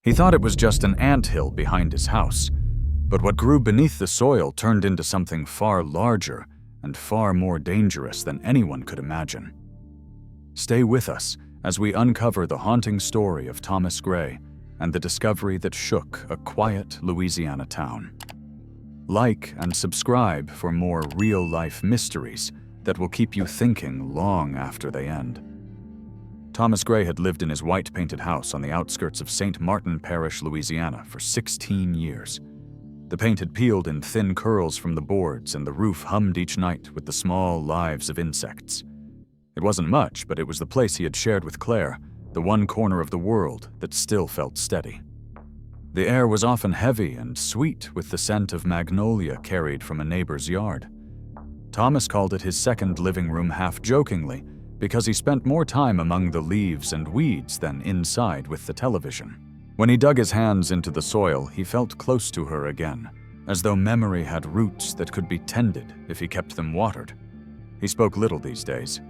He thought it was just an anthill behind his house, but what grew beneath the soil turned into something far larger and far more dangerous than anyone could imagine. Stay with us as we uncover the haunting story of Thomas Gray and the discovery that shook a quiet Louisiana town. Like and subscribe for more real-life mysteries that will keep you thinking long after they end. Thomas Gray had lived in his white-painted house on the outskirts of St. Martin Parish, Louisiana, for 16 years. The paint had peeled in thin curls from the boards, and the roof hummed each night with the small lives of insects. It wasn't much, but it was the place he had shared with Claire, the one corner of the world that still felt steady. The air was often heavy and sweet with the scent of magnolia carried from a neighbor's yard. Thomas called it his second living room half-jokingly because he spent more time among the leaves and weeds than inside with the television. When he dug his hands into the soil, he felt close to her again, as though memory had roots that could be tended if he kept them watered. He spoke little these days.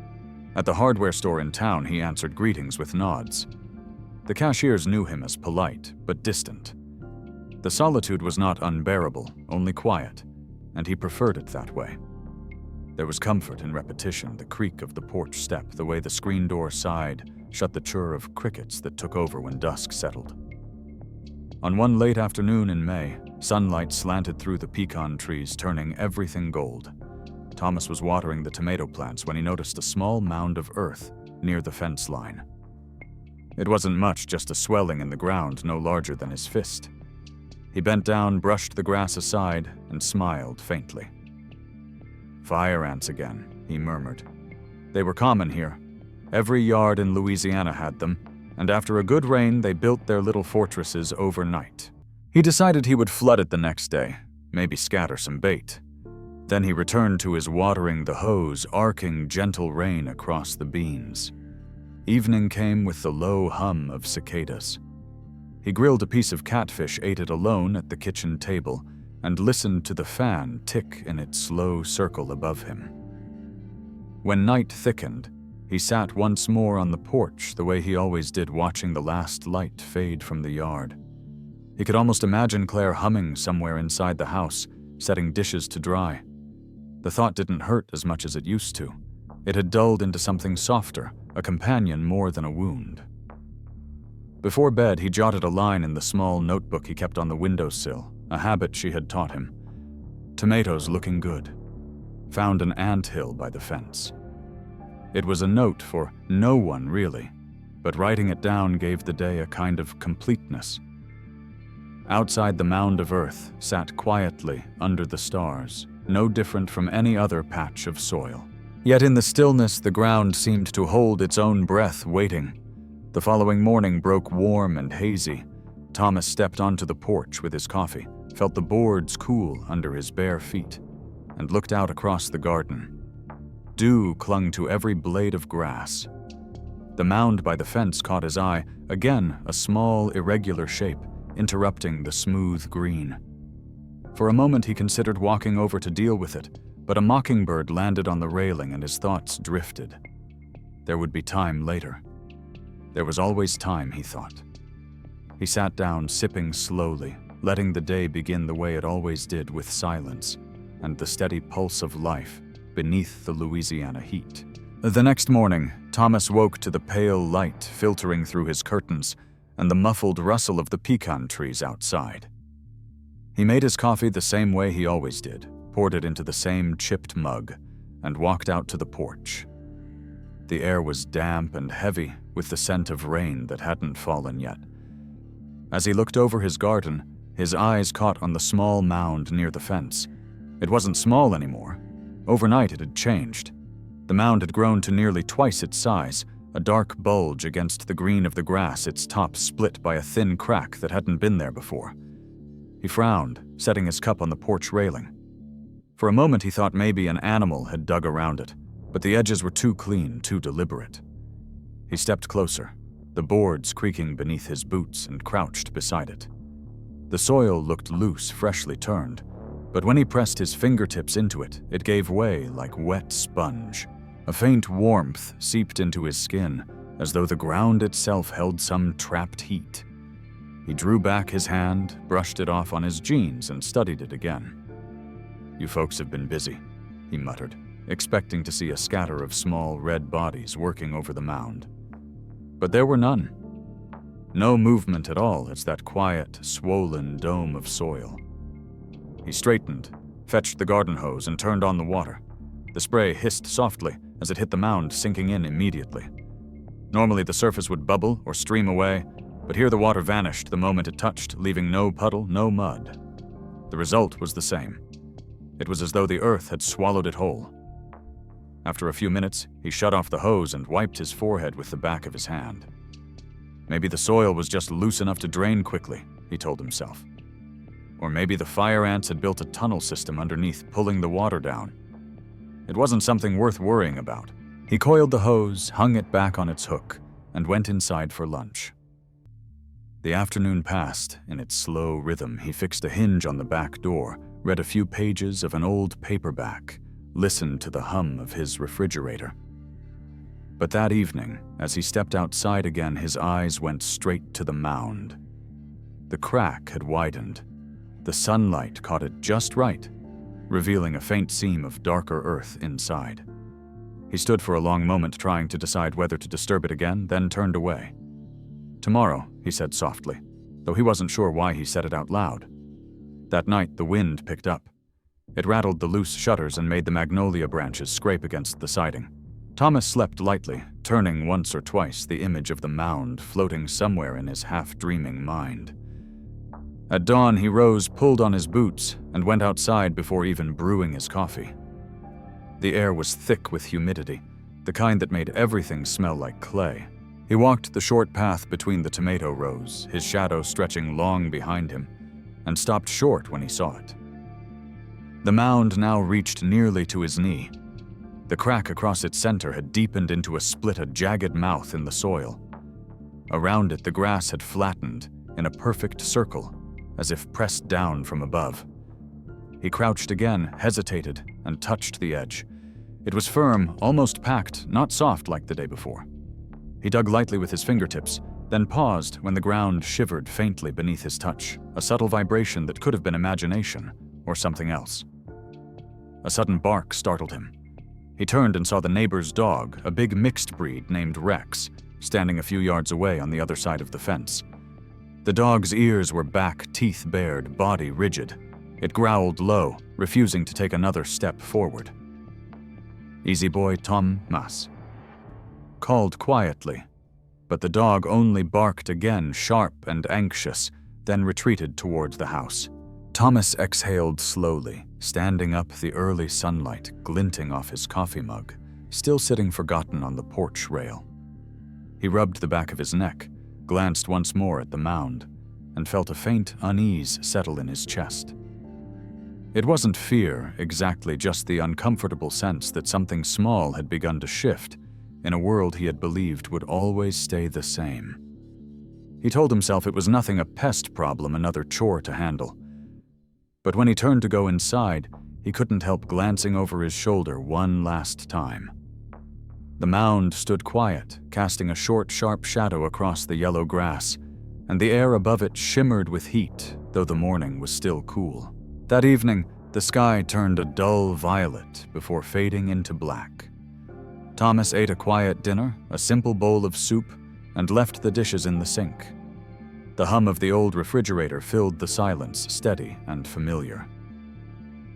At the hardware store in town, he answered greetings with nods. The cashiers knew him as polite, but distant. The solitude was not unbearable, only quiet, and he preferred it that way. There was comfort in repetition, the creak of the porch step, the way the screen door sighed, shut the chirr of crickets that took over when dusk settled. On one late afternoon in May, sunlight slanted through the pecan trees, turning everything gold. Thomas was watering the tomato plants when he noticed a small mound of earth near the fence line. It wasn't much, just a swelling in the ground no larger than his fist. He bent down, brushed the grass aside, and smiled faintly. "Fire ants again," he murmured. They were common here. Every yard in Louisiana had them, and after a good rain, they built their little fortresses overnight. He decided he would flood it the next day, maybe scatter some bait. Then he returned to his watering the hose, arcing gentle rain across the beans. Evening came with the low hum of cicadas. He grilled a piece of catfish, ate it alone at the kitchen table, and listened to the fan tick in its slow circle above him. When night thickened, he sat once more on the porch the way he always did, watching the last light fade from the yard. He could almost imagine Claire humming somewhere inside the house, setting dishes to dry. The thought didn't hurt as much as it used to. It had dulled into something softer, a companion more than a wound. Before bed, he jotted a line in the small notebook he kept on the windowsill, a habit she had taught him. "Tomatoes looking good. Found an anthill by the fence." It was a note for no one, really, but writing it down gave the day a kind of completeness. Outside, the mound of earth sat quietly under the stars, no different from any other patch of soil. Yet in the stillness, the ground seemed to hold its own breath, waiting. The following morning broke warm and hazy. Thomas stepped onto the porch with his coffee, felt the boards cool under his bare feet, and looked out across the garden. Dew clung to every blade of grass. The mound by the fence caught his eye, again a small, irregular shape, interrupting the smooth green. For a moment he considered walking over to deal with it, but a mockingbird landed on the railing and his thoughts drifted. There would be time later. There was always time, he thought. He sat down, sipping slowly, letting the day begin the way it always did, with silence and the steady pulse of life beneath the Louisiana heat. The next morning, Thomas woke to the pale light filtering through his curtains and the muffled rustle of the pecan trees outside. He made his coffee the same way he always did, poured it into the same chipped mug, and walked out to the porch. The air was damp and heavy with the scent of rain that hadn't fallen yet. As he looked over his garden, his eyes caught on the small mound near the fence. It wasn't small anymore. Overnight it had changed. The mound had grown to nearly twice its size, a dark bulge against the green of the grass, its top split by a thin crack that hadn't been there before. He frowned, setting his cup on the porch railing. For a moment he thought maybe an animal had dug around it, but the edges were too clean, too deliberate. He stepped closer, the boards creaking beneath his boots, and crouched beside it. The soil looked loose, freshly turned, but when he pressed his fingertips into it, it gave way like wet sponge. A faint warmth seeped into his skin, as though the ground itself held some trapped heat. He drew back his hand, brushed it off on his jeans, and studied it again. "You folks have been busy," he muttered, expecting to see a scatter of small red bodies working over the mound. But there were none. No movement at all as that quiet, swollen dome of soil. He straightened, fetched the garden hose, and turned on the water. The spray hissed softly as it hit the mound, sinking in immediately. Normally the surface would bubble or stream away, but here the water vanished the moment it touched, leaving no puddle, no mud. The result was the same. It was as though the earth had swallowed it whole. After a few minutes, he shut off the hose and wiped his forehead with the back of his hand. Maybe the soil was just loose enough to drain quickly, he told himself. Or maybe the fire ants had built a tunnel system underneath, pulling the water down. It wasn't something worth worrying about. He coiled the hose, hung it back on its hook, and went inside for lunch. The afternoon passed. In its slow rhythm, he fixed a hinge on the back door, read a few pages of an old paperback, listened to the hum of his refrigerator. But that evening, as he stepped outside again, his eyes went straight to the mound. The crack had widened. The sunlight caught it just right, revealing a faint seam of darker earth inside. He stood for a long moment trying to decide whether to disturb it again, then turned away. "Tomorrow," he said softly, though he wasn't sure why he said it out loud. That night, the wind picked up. It rattled the loose shutters and made the magnolia branches scrape against the siding. Thomas slept lightly, turning once or twice, the image of the mound floating somewhere in his half-dreaming mind. At dawn, he rose, pulled on his boots, and went outside before even brewing his coffee. The air was thick with humidity, the kind that made everything smell like clay. He walked the short path between the tomato rows, his shadow stretching long behind him, and stopped short when he saw it. The mound now reached nearly to his knee. The crack across its center had deepened into a split, a jagged mouth in the soil. Around it, the grass had flattened in a perfect circle, as if pressed down from above. He crouched again, hesitated, and touched the edge. It was firm, almost packed, not soft like the day before. He dug lightly with his fingertips, then paused when the ground shivered faintly beneath his touch, a subtle vibration that could have been imagination or something else. A sudden bark startled him. He turned and saw the neighbor's dog, a big mixed breed named Rex, standing a few yards away on the other side of the fence. The dog's ears were back, teeth bared, body rigid. It growled low, refusing to take another step forward. "Easy boy, Thomas," called quietly, but the dog only barked again, sharp and anxious, then retreated towards the house. Thomas exhaled slowly, standing up, the early sunlight glinting off his coffee mug, still sitting forgotten on the porch rail. He rubbed the back of his neck, glanced once more at the mound, and felt a faint unease settle in his chest. It wasn't fear exactly, just the uncomfortable sense that something small had begun to shift in a world he had believed would always stay the same. He told himself it was nothing, a pest problem, another chore to handle. But when he turned to go inside, he couldn't help glancing over his shoulder one last time. The mound stood quiet, casting a short, sharp shadow across the yellow grass, and the air above it shimmered with heat, though the morning was still cool. That evening, the sky turned a dull violet before fading into black. Thomas ate a quiet dinner, a simple bowl of soup, and left the dishes in the sink. The hum of the old refrigerator filled the silence, steady and familiar.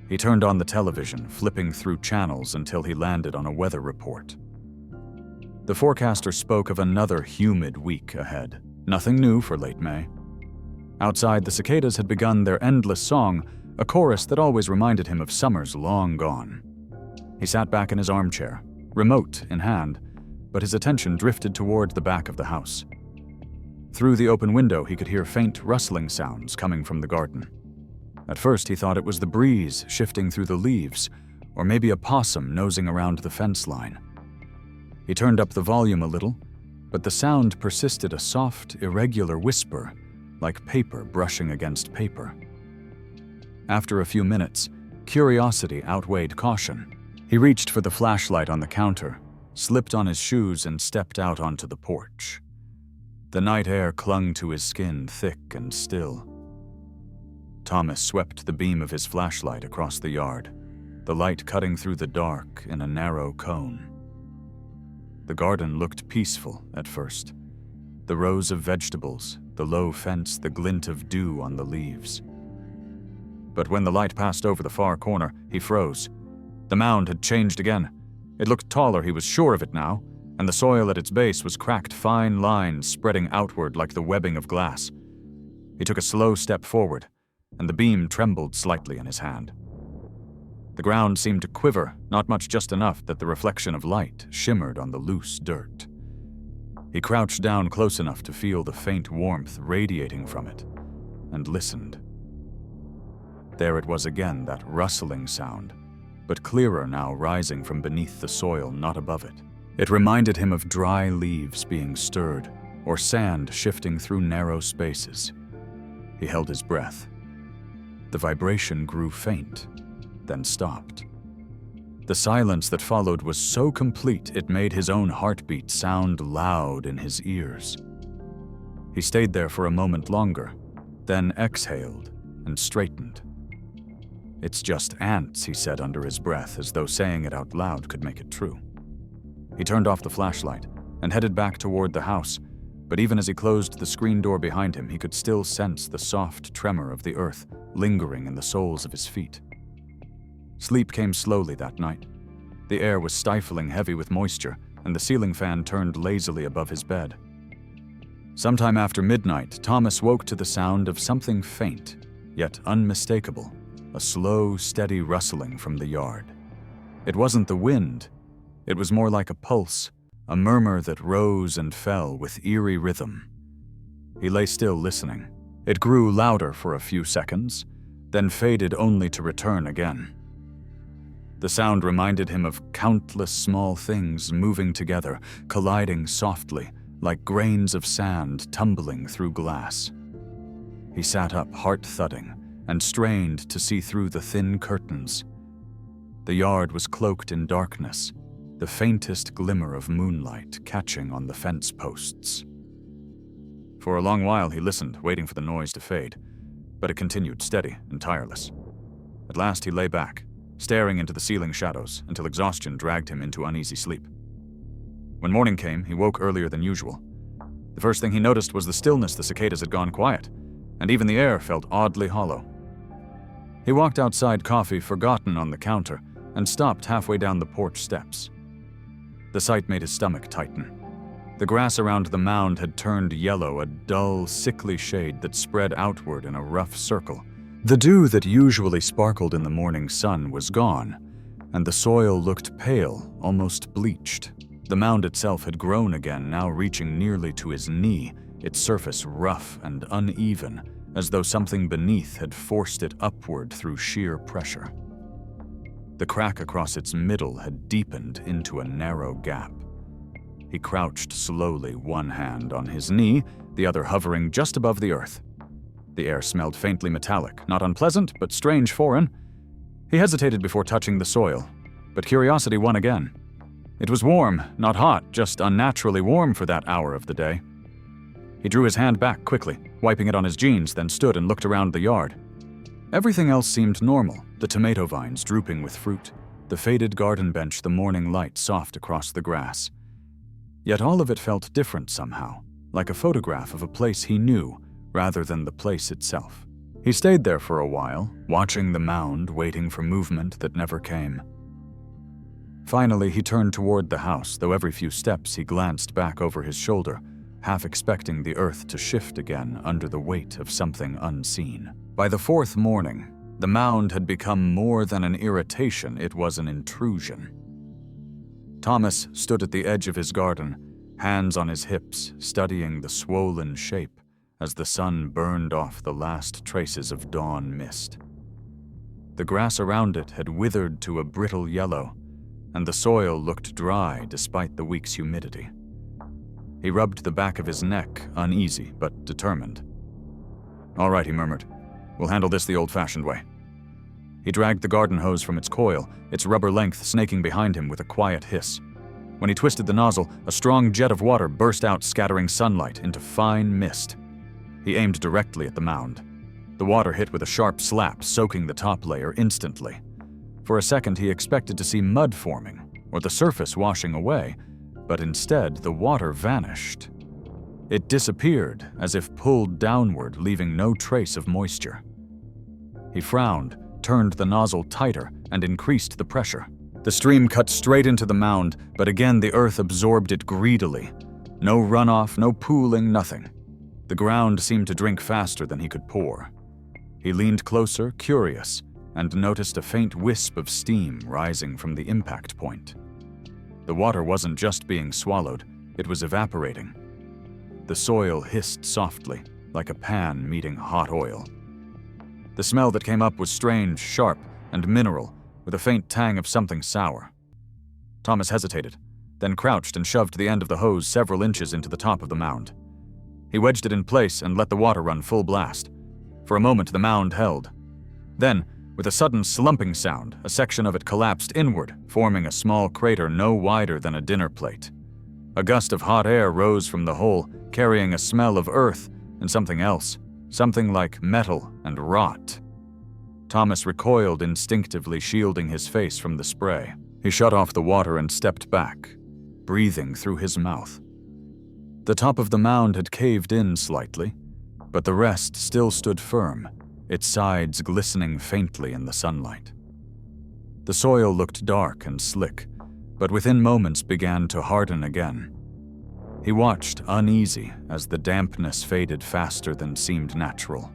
He turned on the television, flipping through channels until he landed on a weather report. The forecaster spoke of another humid week ahead. Nothing new for late May. Outside, the cicadas had begun their endless song, a chorus that always reminded him of summers long gone. He sat back in his armchair, remote in hand, but his attention drifted toward the back of the house. Through the open window, he could hear faint rustling sounds coming from the garden. At first, he thought it was the breeze shifting through the leaves, or maybe a possum nosing around the fence line. He turned up the volume a little, but the sound persisted, a soft, irregular whisper, like paper brushing against paper. After a few minutes, curiosity outweighed caution. He reached for the flashlight on the counter, slipped on his shoes, and stepped out onto the porch. The night air clung to his skin, thick and still. Thomas swept the beam of his flashlight across the yard, the light cutting through the dark in a narrow cone. The garden looked peaceful at first. The rows of vegetables, the low fence, the glint of dew on the leaves. But when the light passed over the far corner, he froze. The mound had changed again. It looked taller, he was sure of it now, and the soil at its base was cracked fine lines spreading outward like the webbing of glass. He took a slow step forward, and the beam trembled slightly in his hand. The ground seemed to quiver, not much, just enough that the reflection of light shimmered on the loose dirt. He crouched down close enough to feel the faint warmth radiating from it, and listened. There it was again, that rustling sound, but clearer now, rising from beneath the soil, not above it. It reminded him of dry leaves being stirred, or sand shifting through narrow spaces. He held his breath. The vibration grew faint, then stopped. The silence that followed was so complete it made his own heartbeat sound loud in his ears. He stayed there for a moment longer, then exhaled and straightened. "It's just ants," he said under his breath, as though saying it out loud could make it true. He turned off the flashlight and headed back toward the house, but even as he closed the screen door behind him, he could still sense the soft tremor of the earth lingering in the soles of his feet. Sleep came slowly that night. The air was stifling heavy with moisture, and the ceiling fan turned lazily above his bed. Sometime after midnight, Thomas woke to the sound of something faint, yet unmistakable, a slow, steady rustling from the yard. It wasn't the wind. It was more like a pulse, a murmur that rose and fell with eerie rhythm. He lay still, listening. It grew louder for a few seconds, then faded only to return again. The sound reminded him of countless small things moving together, colliding softly, like grains of sand tumbling through glass. He sat up, heart thudding, and strained to see through the thin curtains. The yard was cloaked in darkness, the faintest glimmer of moonlight catching on the fence posts. For a long while he listened, waiting for the noise to fade, but it continued, steady and tireless. At last he lay back, staring into the ceiling shadows until exhaustion dragged him into uneasy sleep. When morning came, he woke earlier than usual. The first thing he noticed was the stillness. The cicadas had gone quiet, and even the air felt oddly hollow. He walked outside, coffee forgotten on the counter, and stopped halfway down the porch steps. The sight made his stomach tighten. The grass around the mound had turned yellow, a dull, sickly shade that spread outward in a rough circle. The dew that usually sparkled in the morning sun was gone, and the soil looked pale, almost bleached. The mound itself had grown again, now reaching nearly to his knee, its surface rough and uneven, as though something beneath had forced it upward through sheer pressure. The crack across its middle had deepened into a narrow gap. He crouched slowly, one hand on his knee, the other hovering just above the earth. The air smelled faintly metallic, not unpleasant, but strange foreign. He hesitated before touching the soil, but curiosity won again. It was warm, not hot, just unnaturally warm for that hour of the day. He drew his hand back quickly, wiping it on his jeans, then stood and looked around the yard. Everything else seemed normal, the tomato vines drooping with fruit, the faded garden bench, the morning light soft across the grass. Yet all of it felt different somehow, like a photograph of a place he knew, rather than the place itself. He stayed there for a while, watching the mound, waiting for movement that never came. Finally, he turned toward the house, though every few steps he glanced back over his shoulder, half expecting the earth to shift again under the weight of something unseen. By the fourth morning, the mound had become more than an irritation, it was an intrusion. Thomas stood at the edge of his garden, hands on his hips, studying the swollen shape as the sun burned off the last traces of dawn mist. The grass around it had withered to a brittle yellow, and the soil looked dry despite the week's humidity. He rubbed the back of his neck, uneasy but determined. "All right," he murmured. "We'll handle this the old-fashioned way." He dragged the garden hose from its coil, its rubber length snaking behind him with a quiet hiss. When he twisted the nozzle, a strong jet of water burst out, scattering sunlight into fine mist. He aimed directly at the mound. The water hit with a sharp slap, soaking the top layer instantly. For a second, he expected to see mud forming, or the surface washing away, but instead, the water vanished. It disappeared, as if pulled downward, leaving no trace of moisture. He frowned, turned the nozzle tighter, and increased the pressure. The stream cut straight into the mound, but again the earth absorbed it greedily. No runoff, no pooling, nothing. The ground seemed to drink faster than he could pour. He leaned closer, curious, and noticed a faint wisp of steam rising from the impact point. The water wasn't just being swallowed, it was evaporating. The soil hissed softly, like a pan meeting hot oil. The smell that came up was strange, sharp, and mineral, with a faint tang of something sour. Thomas hesitated, then crouched and shoved the end of the hose several inches into the top of the mound. He wedged it in place and let the water run full blast. For a moment, the mound held. Then, with a sudden slumping sound, a section of it collapsed inward, forming a small crater no wider than a dinner plate. A gust of hot air rose from the hole, carrying a smell of earth and something else, something like metal and rot. Thomas recoiled instinctively, shielding his face from the spray. He shut off the water and stepped back, breathing through his mouth. The top of the mound had caved in slightly, but the rest still stood firm, its sides glistening faintly in the sunlight. The soil looked dark and slick, but within moments began to harden again. He watched, uneasy, as the dampness faded faster than seemed natural.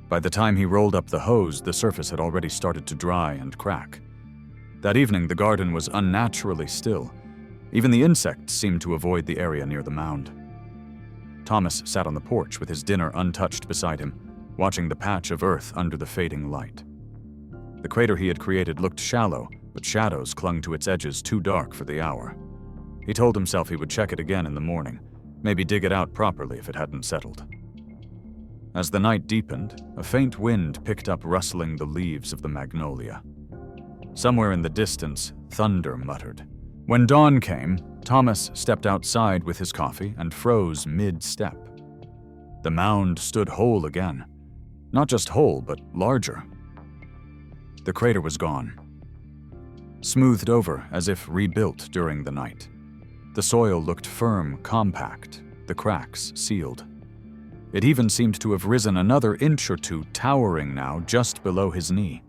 By the time he rolled up the hose, the surface had already started to dry and crack. That evening, the garden was unnaturally still. Even the insects seemed to avoid the area near the mound. Thomas sat on the porch with his dinner untouched beside him, watching the patch of earth under the fading light. The crater he had created looked shallow, but shadows clung to its edges too dark for the hour. He told himself he would check it again in the morning, maybe dig it out properly if it hadn't settled. As the night deepened, a faint wind picked up, rustling the leaves of the magnolia. Somewhere in the distance, thunder muttered. When dawn came, Thomas stepped outside with his coffee and froze mid-step. The mound stood whole again. Not just whole, but larger. The crater was gone. Smoothed over as if rebuilt during the night. The soil looked firm, compact, the cracks sealed. It even seemed to have risen another inch or two, towering now just below his knee.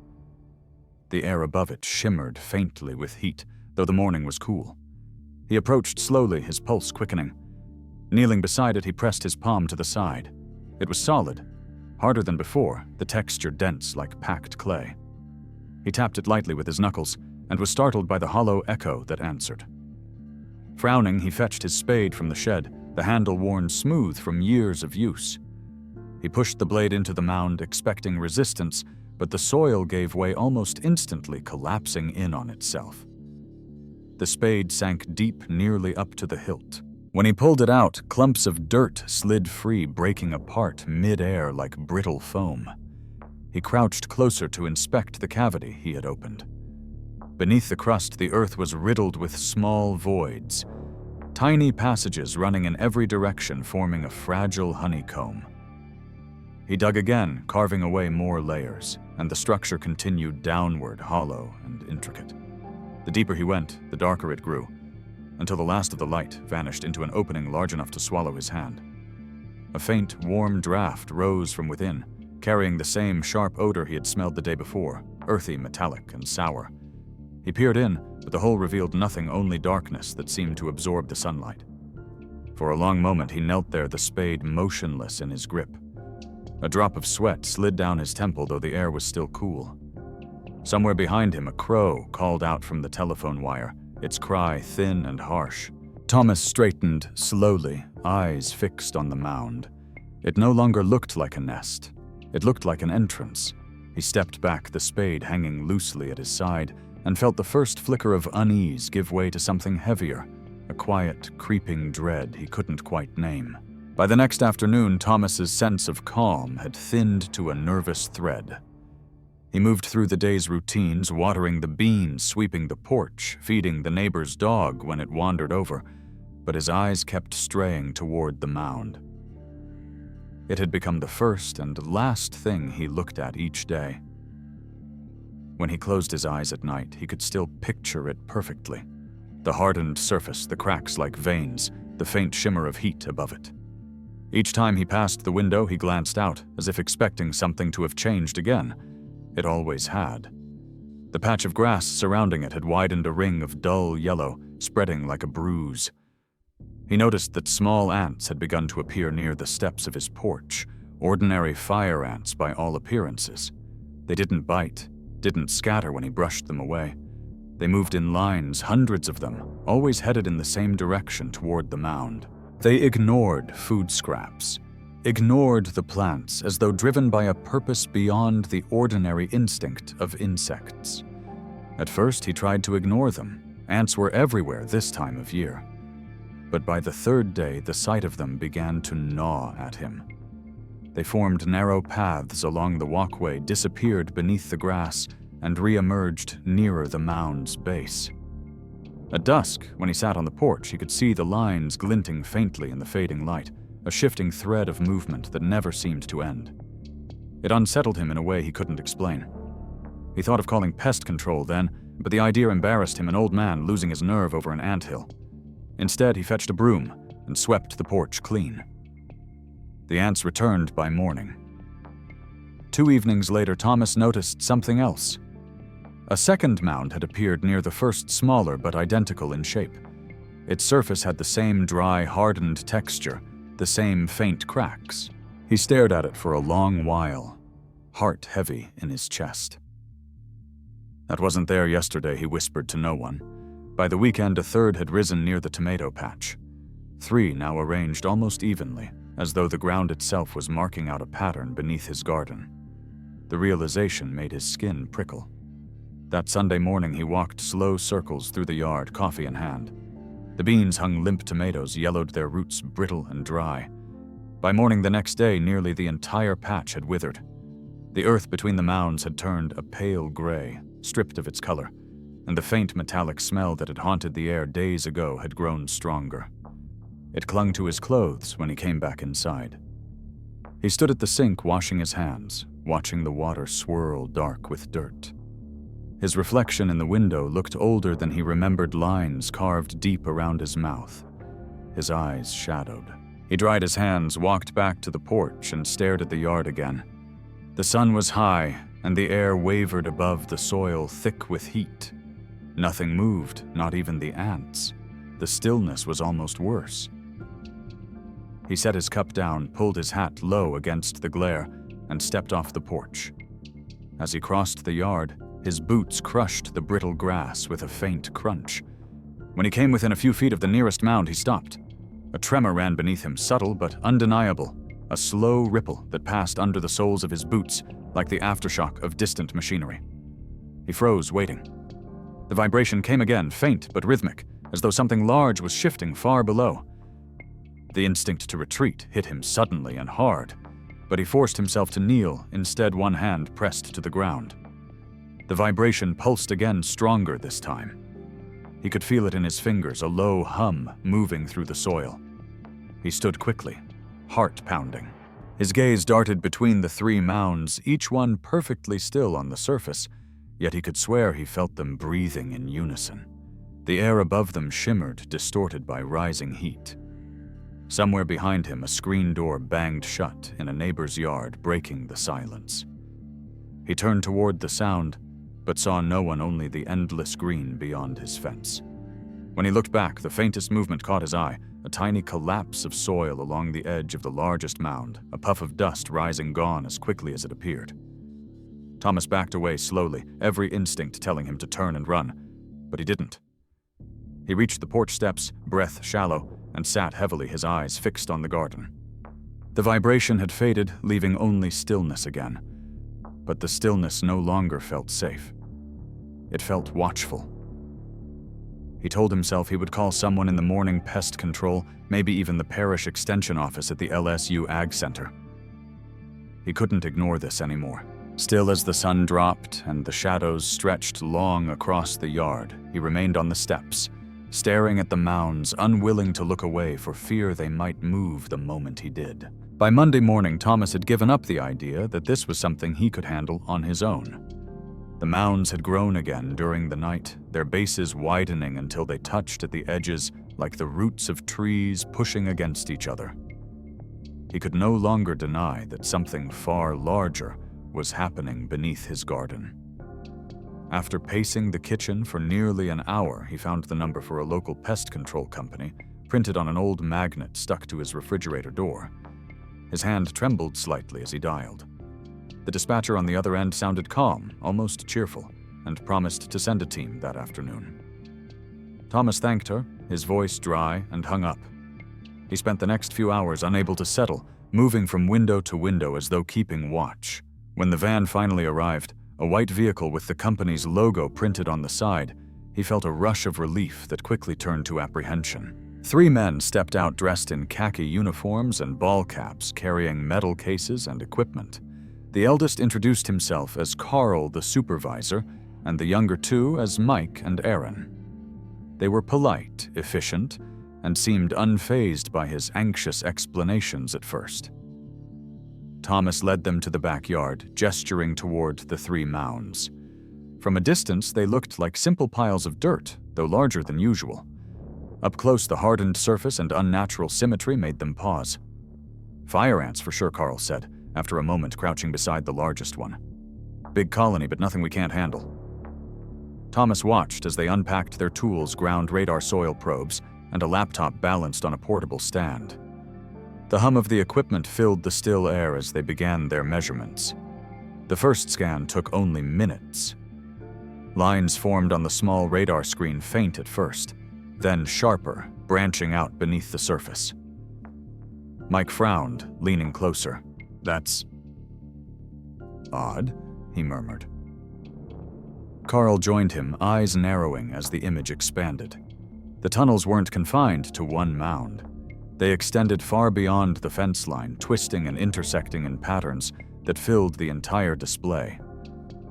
The air above it shimmered faintly with heat, though the morning was cool. He approached slowly, his pulse quickening. Kneeling beside it, he pressed his palm to the side. It was solid, harder than before, the texture dense like packed clay. He tapped it lightly with his knuckles and was startled by the hollow echo that answered. Frowning, he fetched his spade from the shed, the handle worn smooth from years of use. He pushed the blade into the mound, expecting resistance, but the soil gave way almost instantly, collapsing in on itself. The spade sank deep, nearly up to the hilt. When he pulled it out, clumps of dirt slid free, breaking apart mid-air like brittle foam. He crouched closer to inspect the cavity he had opened. Beneath the crust, the earth was riddled with small voids, tiny passages running in every direction, forming a fragile honeycomb. He dug again, carving away more layers, and the structure continued downward, hollow and intricate. The deeper he went, the darker it grew, until the last of the light vanished into an opening large enough to swallow his hand. A faint, warm draft rose from within, carrying the same sharp odor he had smelled the day before, earthy, metallic, and sour. He peered in, but the hole revealed nothing, only darkness that seemed to absorb the sunlight. For a long moment he knelt there, the spade motionless in his grip. A drop of sweat slid down his temple, though the air was still cool. Somewhere behind him, a crow called out from the telephone wire, its cry thin and harsh. Thomas straightened slowly, eyes fixed on the mound. It no longer looked like a nest. It looked like an entrance. He stepped back, the spade hanging loosely at his side, and felt the first flicker of unease give way to something heavier, a quiet, creeping dread he couldn't quite name. By the next afternoon, Thomas's sense of calm had thinned to a nervous thread. He moved through the day's routines, watering the beans, sweeping the porch, feeding the neighbor's dog when it wandered over, but his eyes kept straying toward the mound. It had become the first and last thing he looked at each day. When he closed his eyes at night, he could still picture it perfectly. The hardened surface, the cracks like veins, the faint shimmer of heat above it. Each time he passed the window, he glanced out, as if expecting something to have changed again. It always had. The patch of grass surrounding it had widened a ring of dull yellow, spreading like a bruise. He noticed that small ants had begun to appear near the steps of his porch, ordinary fire ants by all appearances. They didn't bite, didn't scatter when he brushed them away. They moved in lines, hundreds of them, always headed in the same direction toward the mound. They ignored food scraps, ignored the plants as though driven by a purpose beyond the ordinary instinct of insects. At first, he tried to ignore them. Ants were everywhere this time of year. But by the third day, the sight of them began to gnaw at him. They formed narrow paths along the walkway, disappeared beneath the grass, and re-emerged nearer the mound's base. At dusk, when he sat on the porch, he could see the lines glinting faintly in the fading light, a shifting thread of movement that never seemed to end. It unsettled him in a way he couldn't explain. He thought of calling pest control then, but the idea embarrassed him, an old man losing his nerve over an anthill. Instead, he fetched a broom and swept the porch clean. The ants returned by morning. 2 evenings later, Thomas noticed something else. A second mound had appeared near the first, smaller but identical in shape. Its surface had the same dry, hardened texture, the same faint cracks. He stared at it for a long while, heart heavy in his chest. "That wasn't there yesterday," he whispered to no one. By the weekend, a third had risen near the tomato patch. 3 now arranged almost evenly, as though the ground itself was marking out a pattern beneath his garden. The realization made his skin prickle. That Sunday morning, he walked slow circles through the yard, coffee in hand. The beans hung limp tomatoes, yellowed, their roots brittle and dry. By morning the next day, nearly the entire patch had withered. The earth between the mounds had turned a pale gray, stripped of its color, and the faint metallic smell that had haunted the air days ago had grown stronger. It clung to his clothes when he came back inside. He stood at the sink washing his hands, watching the water swirl dark with dirt. His reflection in the window looked older than he remembered, lines carved deep around his mouth. His eyes shadowed. He dried his hands, walked back to the porch, and stared at the yard again. The sun was high, and the air wavered above the soil, thick with heat. Nothing moved, not even the ants. The stillness was almost worse. He set his cup down, pulled his hat low against the glare, and stepped off the porch. As he crossed the yard, his boots crushed the brittle grass with a faint crunch. When he came within a few feet of the nearest mound, he stopped. A tremor ran beneath him, subtle but undeniable, a slow ripple that passed under the soles of his boots like the aftershock of distant machinery. He froze, waiting. The vibration came again, faint but rhythmic, as though something large was shifting far below. The instinct to retreat hit him suddenly and hard, but he forced himself to kneel, instead one hand pressed to the ground. The vibration pulsed again, stronger this time. He could feel it in his fingers, a low hum moving through the soil. He stood quickly, heart pounding. His gaze darted between the 3 mounds, each one perfectly still on the surface, yet he could swear he felt them breathing in unison. The air above them shimmered, distorted by rising heat. Somewhere behind him, a screen door banged shut in a neighbor's yard, breaking the silence. He turned toward the sound, but saw no one, only the endless green beyond his fence. When he looked back, the faintest movement caught his eye, a tiny collapse of soil along the edge of the largest mound, a puff of dust rising, gone as quickly as it appeared. Thomas backed away slowly, every instinct telling him to turn and run, but he didn't. He reached the porch steps, breath shallow, and sat heavily, his eyes fixed on the garden. The vibration had faded, leaving only stillness again. But the stillness no longer felt safe. It felt watchful. He told himself he would call someone in the morning, pest control, maybe even the parish extension office at the LSU Ag Center. He couldn't ignore this anymore. Still as the sun dropped and the shadows stretched long across the yard, he remained on the steps, staring at the mounds, unwilling to look away for fear they might move the moment he did. By Monday morning, Thomas had given up the idea that this was something he could handle on his own. The mounds had grown again during the night, their bases widening until they touched at the edges like the roots of trees pushing against each other. He could no longer deny that something far larger was happening beneath his garden. After pacing the kitchen for nearly an hour, he found the number for a local pest control company, printed on an old magnet stuck to his refrigerator door. His hand trembled slightly as he dialed. The dispatcher on the other end sounded calm, almost cheerful, and promised to send a team that afternoon. Thomas thanked her, his voice dry, and hung up. He spent the next few hours unable to settle, moving from window to window as though keeping watch. When the van finally arrived, a white vehicle with the company's logo printed on the side, he felt a rush of relief that quickly turned to apprehension. 3 men stepped out dressed in khaki uniforms and ball caps, carrying metal cases and equipment. The eldest introduced himself as Carl, the supervisor, and the younger 2 as Mike and Aaron. They were polite, efficient, and seemed unfazed by his anxious explanations at first. Thomas led them to the backyard, gesturing toward the 3 mounds. From a distance, they looked like simple piles of dirt, though larger than usual. Up close, the hardened surface and unnatural symmetry made them pause. "Fire ants for sure," Carl said, after a moment crouching beside the largest one. "Big colony, but nothing we can't handle." Thomas watched as they unpacked their tools, ground radar soil probes, and a laptop balanced on a portable stand. The hum of the equipment filled the still air as they began their measurements. The first scan took only minutes. Lines formed on the small radar screen faint at first, then sharper, branching out beneath the surface. Mike frowned, leaning closer. "That's odd," he murmured. Carl joined him, eyes narrowing as the image expanded. The tunnels weren't confined to one mound. They extended far beyond the fence line, twisting and intersecting in patterns that filled the entire display.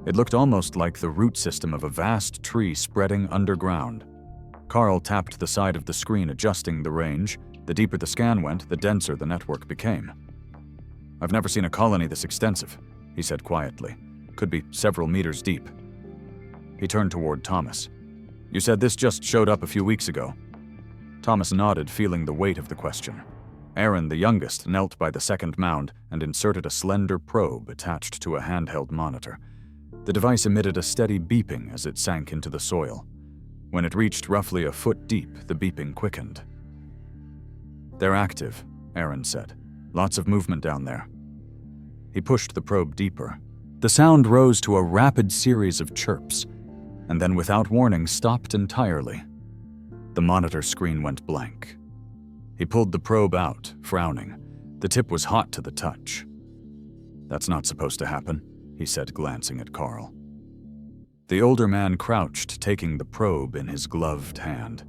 It looked almost like the root system of a vast tree spreading underground. Carl tapped the side of the screen, adjusting the range. The deeper the scan went, the denser the network became. "I've never seen a colony this extensive," he said quietly. "Could be several meters deep." He turned toward Thomas. "You said this just showed up a few weeks ago." Thomas nodded, feeling the weight of the question. Aaron, the youngest, knelt by the second mound and inserted a slender probe attached to a handheld monitor. The device emitted a steady beeping as it sank into the soil. When it reached roughly a foot deep, the beeping quickened. "They're active," Aaron said. "Lots of movement down there." He pushed the probe deeper. The sound rose to a rapid series of chirps, and then without warning stopped entirely. The monitor screen went blank. He pulled the probe out, frowning. The tip was hot to the touch. "That's not supposed to happen," he said, glancing at Carl. The older man crouched, taking the probe in his gloved hand.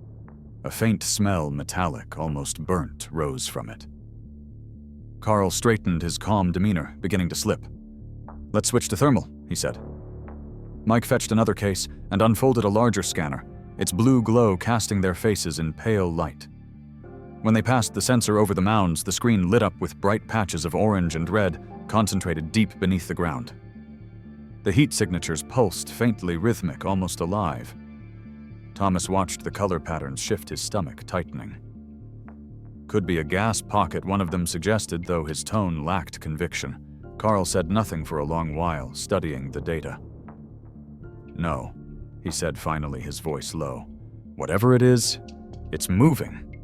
A faint smell, metallic, almost burnt, rose from it. Carl straightened his calm demeanor, beginning to slip. "Let's switch to thermal," he said. Mike fetched another case and unfolded a larger scanner, its blue glow casting their faces in pale light. When they passed the sensor over the mounds, the screen lit up with bright patches of orange and red, concentrated deep beneath the ground. The heat signatures pulsed, faintly rhythmic, almost alive. Thomas watched the color patterns shift, his stomach tightening. "Could be a gas pocket," one of them suggested, though his tone lacked conviction. Carl said nothing for a long while, studying the data. "No," he said finally, his voice low. "Whatever it is, it's moving."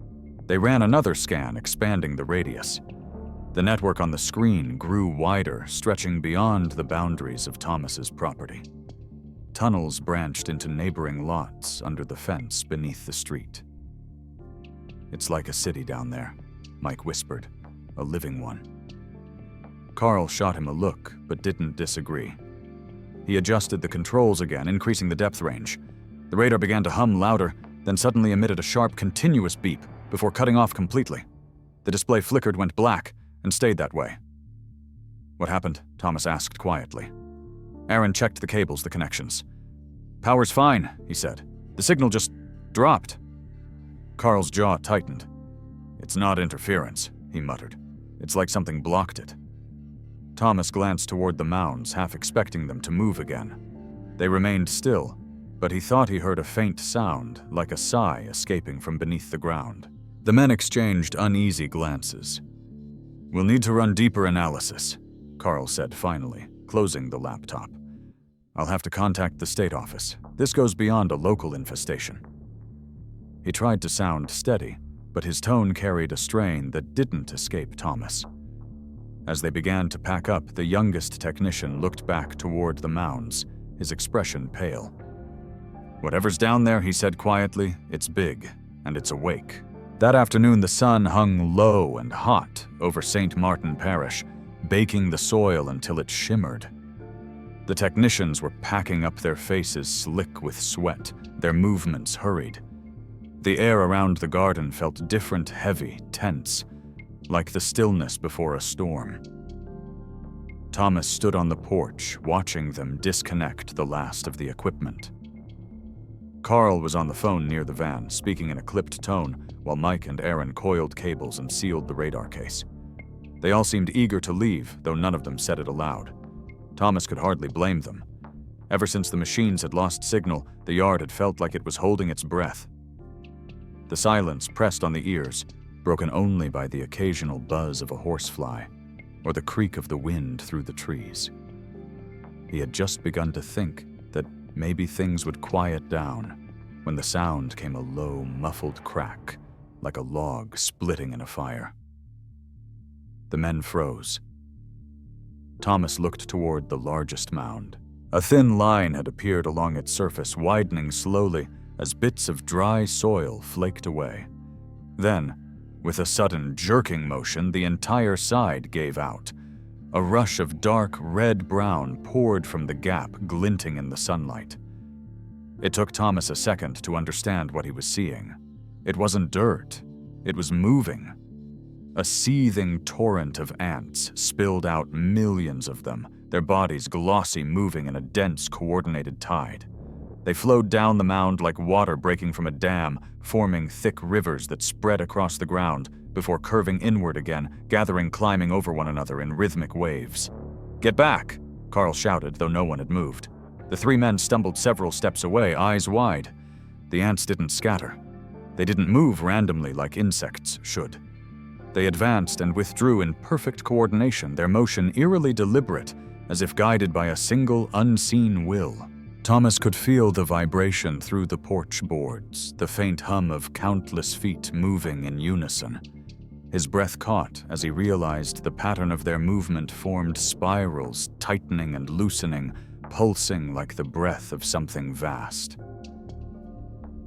They ran another scan, expanding the radius. The network on the screen grew wider, stretching beyond the boundaries of Thomas's property. Tunnels branched into neighboring lots under the fence beneath the street. "It's like a city down there," Mike whispered. "A living one." Carl shot him a look, but didn't disagree. He adjusted the controls again, increasing the depth range. The radar began to hum louder, then suddenly emitted a sharp, continuous beep before cutting off completely. The display flickered, went black, and stayed that way. "What happened?" Thomas asked quietly. Aaron checked the cables, the connections. "Power's fine," he said. "The signal just dropped." Carl's jaw tightened. "It's not interference," he muttered. "It's like something blocked it." Thomas glanced toward the mounds, half expecting them to move again. They remained still, but he thought he heard a faint sound, like a sigh escaping from beneath the ground. The men exchanged uneasy glances. "We'll need to run deeper analysis," Carl said finally, closing the laptop. "I'll have to contact the state office. This goes beyond a local infestation." He tried to sound steady, but his tone carried a strain that didn't escape Thomas. As they began to pack up, the youngest technician looked back toward the mounds, his expression pale. "Whatever's down there," he said quietly, "it's big, and it's awake." That afternoon, the sun hung low and hot over St. Martin Parish, baking the soil until it shimmered. The technicians were packing up their faces slick with sweat, their movements hurried. The air around the garden felt different, heavy, tense, like the stillness before a storm. Thomas stood on the porch, watching them disconnect the last of the equipment. Carl was on the phone near the van, speaking in a clipped tone, while Mike and Aaron coiled cables and sealed the radar case. They all seemed eager to leave, though none of them said it aloud. Thomas could hardly blame them. Ever since the machines had lost signal, the yard had felt like it was holding its breath. The silence pressed on the ears, broken only by the occasional buzz of a horsefly or the creak of the wind through the trees. He had just begun to think that maybe things would quiet down when the sound came a low, muffled crack, like a log splitting in a fire. The men froze. Thomas looked toward the largest mound. A thin line had appeared along its surface, widening slowly as bits of dry soil flaked away. Then, with a sudden jerking motion, the entire side gave out. A rush of dark red-brown poured from the gap, glinting in the sunlight. It took Thomas a second to understand what he was seeing. It wasn't dirt. It was moving. A seething torrent of ants spilled out, millions of them, their bodies glossy, moving in a dense, coordinated tide. They flowed down the mound like water breaking from a dam, forming thick rivers that spread across the ground before curving inward again, gathering, climbing over one another in rhythmic waves. "Get back!" Carl shouted, though no one had moved. The three men stumbled several steps away, eyes wide. The ants didn't scatter. They didn't move randomly like insects should. They advanced and withdrew in perfect coordination, their motion eerily deliberate, as if guided by a single, unseen will. Thomas could feel the vibration through the porch boards, the faint hum of countless feet moving in unison. His breath caught as he realized the pattern of their movement formed spirals, tightening and loosening, pulsing like the breath of something vast.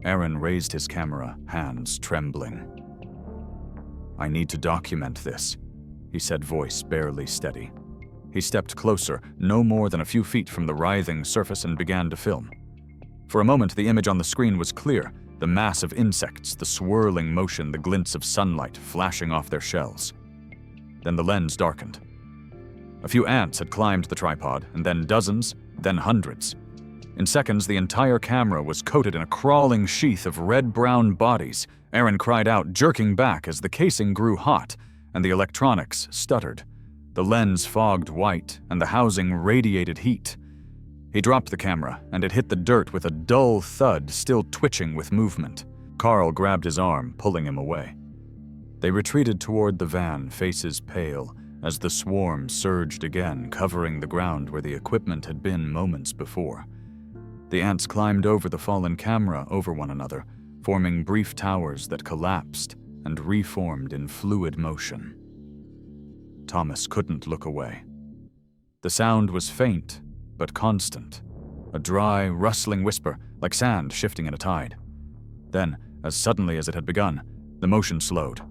Aaron raised his camera, hands trembling. "I need to document this," he said, voice barely steady. He stepped closer, no more than a few feet from the writhing surface, and began to film. For a moment, the image on the screen was clear, the mass of insects, the swirling motion, the glints of sunlight flashing off their shells. Then the lens darkened. A few ants had climbed the tripod, and then dozens, then hundreds. In seconds, the entire camera was coated in a crawling sheath of red-brown bodies. Aaron cried out, jerking back as the casing grew hot, and the electronics stuttered. The lens fogged white, and the housing radiated heat. He dropped the camera, and it hit the dirt with a dull thud, still twitching with movement. Carl grabbed his arm, pulling him away. They retreated toward the van, faces pale, as the swarm surged again, covering the ground where the equipment had been moments before. The ants climbed over the fallen camera over one another, forming brief towers that collapsed and reformed in fluid motion. Thomas couldn't look away. The sound was faint, but constant, a dry, rustling whisper, like sand shifting in a tide. Then, as suddenly as it had begun, the motion slowed.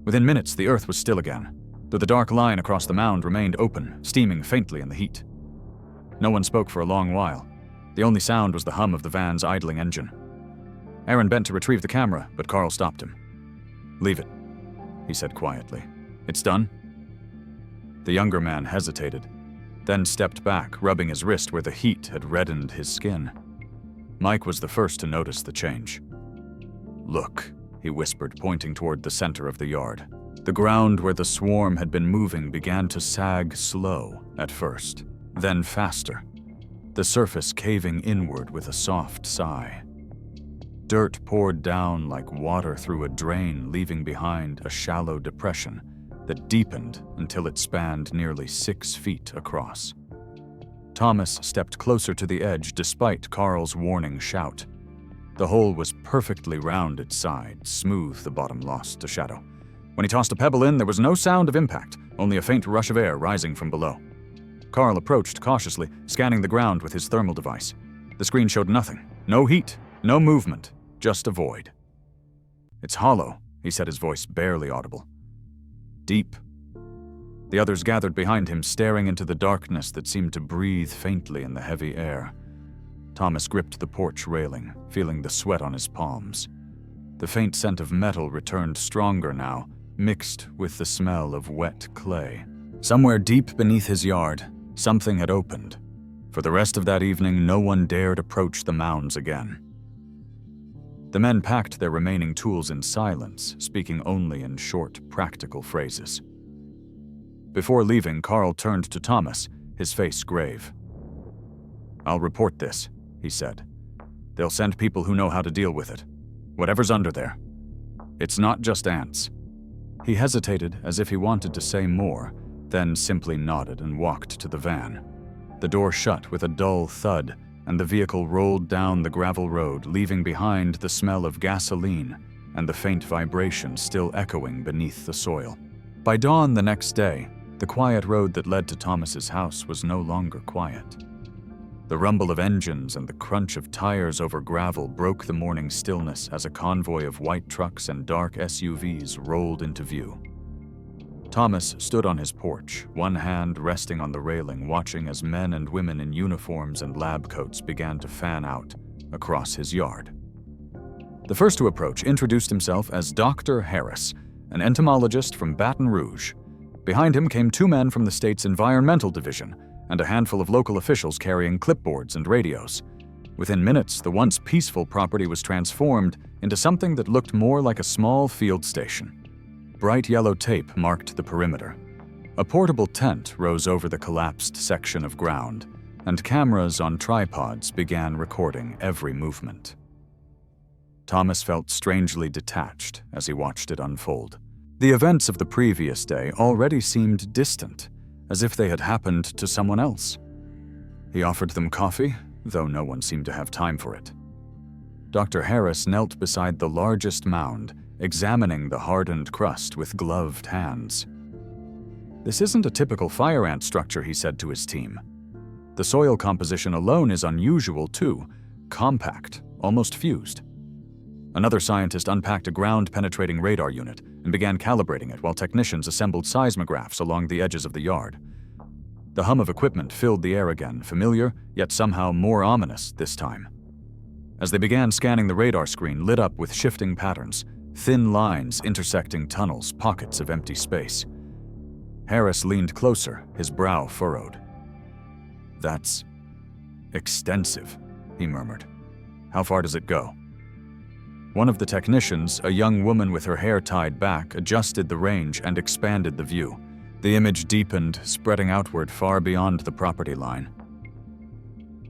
Within minutes, the earth was still again, though the dark line across the mound remained open, steaming faintly in the heat. No one spoke for a long while. The only sound was the hum of the van's idling engine. Aaron bent to retrieve the camera, but Carl stopped him. "Leave it," he said quietly. "It's done?" The younger man hesitated. then stepped back, rubbing his wrist where the heat had reddened his skin. Mike was the first to notice the change. "Look," he whispered, pointing toward the center of the yard. The ground where the swarm had been moving began to sag slow at first, then faster, the surface caving inward with a soft sigh. Dirt poured down like water through a drain, leaving behind a shallow depression that deepened until it spanned nearly 6 feet across. Thomas stepped closer to the edge despite Carl's warning shout. The hole was perfectly round its side, smooth the bottom lost to shadow. When he tossed a pebble in, there was no sound of impact, only a faint rush of air rising from below. Carl approached cautiously, scanning the ground with his thermal device. The screen showed nothing. No heat, no movement, just a void. "It's hollow," he said, his voice barely audible. "Deep." The others gathered behind him, staring into the darkness that seemed to breathe faintly in the heavy air. Thomas gripped the porch railing, feeling the sweat on his palms. The faint scent of metal returned stronger now, mixed with the smell of wet clay. Somewhere deep beneath his yard, something had opened. For the rest of that evening, no one dared approach the mounds again. The men packed their remaining tools in silence, speaking only in short, practical phrases. Before leaving, Carl turned to Thomas, his face grave. "I'll report this," he said. "They'll send people who know how to deal with it. Whatever's under there. It's not just ants." He hesitated as if he wanted to say more, then simply nodded and walked to the van. The door shut with a dull thud, and the vehicle rolled down the gravel road, leaving behind the smell of gasoline and the faint vibration still echoing beneath the soil. By dawn the next day, the quiet road that led to Thomas's house was no longer quiet. The rumble of engines and the crunch of tires over gravel broke the morning stillness as a convoy of white trucks and dark SUVs rolled into view. Thomas stood on his porch, one hand resting on the railing, watching as men and women in uniforms and lab coats began to fan out across his yard. The first to approach introduced himself as Dr. Harris, an entomologist from Baton Rouge. Behind him came 2 men from the state's Environmental Division and a handful of local officials carrying clipboards and radios. Within minutes, the once peaceful property was transformed into something that looked more like a small field station. Bright yellow tape marked the perimeter. A portable tent rose over the collapsed section of ground, and cameras on tripods began recording every movement. Thomas felt strangely detached as he watched it unfold. The events of the previous day already seemed distant, as if they had happened to someone else. He offered them coffee, though no one seemed to have time for it. Dr. Harris knelt beside the largest mound, examining the hardened crust with gloved hands. "This isn't a typical fire ant structure," he said to his team. "The soil composition alone is unusual too, compact, almost fused." Another scientist unpacked a ground-penetrating radar unit and began calibrating it while technicians assembled seismographs along the edges of the yard. The hum of equipment filled the air again, familiar, yet somehow more ominous this time. As they began scanning, the radar screen lit up with shifting patterns, thin lines intersecting tunnels, pockets of empty space. Harris leaned closer, his brow furrowed. "That's extensive," he murmured. "How far does it go?" One of the technicians, a young woman with her hair tied back, adjusted the range and expanded the view. The image deepened, spreading outward far beyond the property line.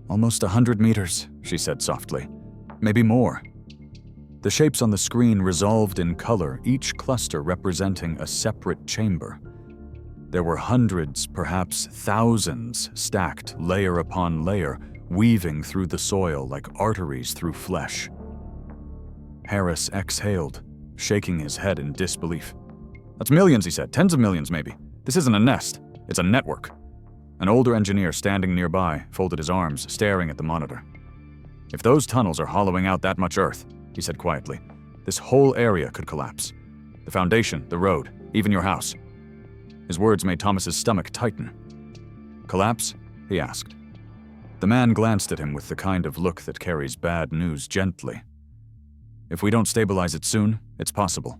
"Almost 100 meters, she said softly. "Maybe more." The shapes on the screen resolved in color, each cluster representing a separate chamber. There were hundreds, perhaps thousands, stacked layer upon layer, weaving through the soil like arteries through flesh. Harris exhaled, shaking his head in disbelief. "That's millions," he said. "Tens of millions, maybe. This isn't a nest. It's a network." An older engineer standing nearby folded his arms, staring at the monitor. "If those tunnels are hollowing out that much earth," he said quietly, "this whole area could collapse. The foundation, the road, even your house." His words made Thomas's stomach tighten. "Collapse?" he asked. The man glanced at him with the kind of look that carries bad news gently. "If we don't stabilize it soon, it's possible."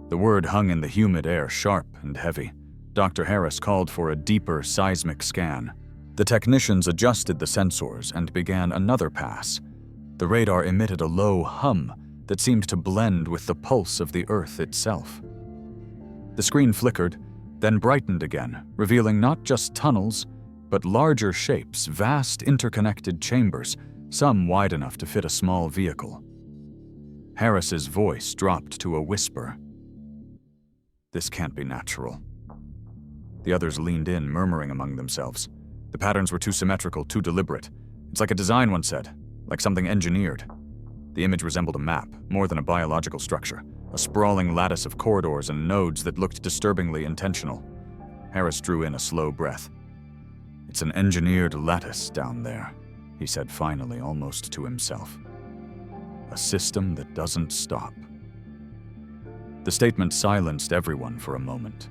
The word hung in the humid air, sharp and heavy. Dr. Harris called for a deeper seismic scan. The technicians adjusted the sensors and began another pass. The radar emitted a low hum that seemed to blend with the pulse of the Earth itself. The screen flickered, then brightened again, revealing not just tunnels, but larger shapes, vast interconnected chambers, some wide enough to fit a small vehicle. Harris's voice dropped to a whisper. "This can't be natural." The others leaned in, murmuring among themselves. The patterns were too symmetrical, too deliberate. "It's like a design," one said, "like something engineered." The image resembled a map, more than a biological structure, a sprawling lattice of corridors and nodes that looked disturbingly intentional. Harris drew in a slow breath. "It's an engineered lattice down there," he said finally, almost to himself. "A system that doesn't stop." The statement silenced everyone for a moment.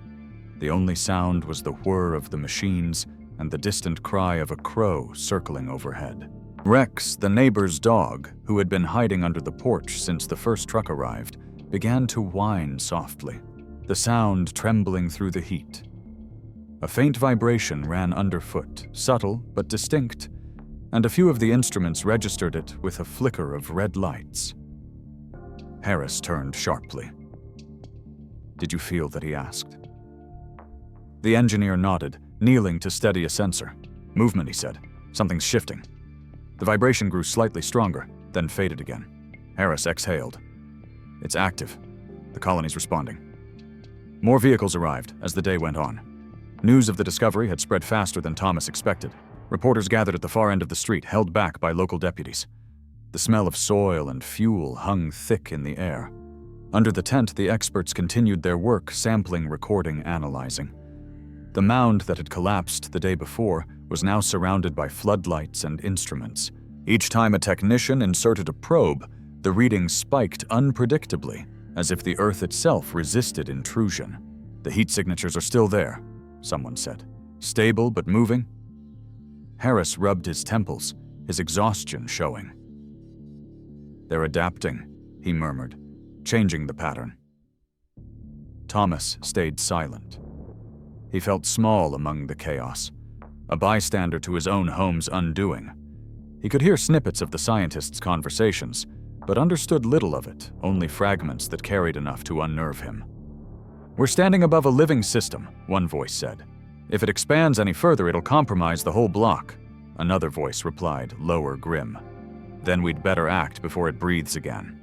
The only sound was the whir of the machines and the distant cry of a crow circling overhead. Rex, the neighbor's dog, who had been hiding under the porch since the first truck arrived, began to whine softly, the sound trembling through the heat. A faint vibration ran underfoot, subtle but distinct, and a few of the instruments registered it with a flicker of red lights. Harris turned sharply. "Did you feel that?" he asked. The engineer nodded, kneeling to steady a sensor. "Movement," he said. "Something's shifting." The vibration grew slightly stronger, then faded again. Harris exhaled. "It's active. The colony's responding." More vehicles arrived as the day went on. News of the discovery had spread faster than Thomas expected. Reporters gathered at the far end of the street, held back by local deputies. The smell of soil and fuel hung thick in the air. Under the tent, the experts continued their work, sampling, recording, analyzing. The mound that had collapsed the day before was now surrounded by floodlights and instruments. Each time a technician inserted a probe, the readings spiked unpredictably, as if the Earth itself resisted intrusion. "The heat signatures are still there," someone said. "Stable but moving." Harris rubbed his temples, his exhaustion showing. "They're adapting," he murmured, changing the pattern. Thomas stayed silent. He felt small among the chaos, a bystander to his own home's undoing. He could hear snippets of the scientists' conversations, but understood little of it, only fragments that carried enough to unnerve him. "We're standing above a living system," one voice said. "If it expands any further, it'll compromise the whole block." Another voice replied, lower, grim. "Then we'd better act before it breathes again."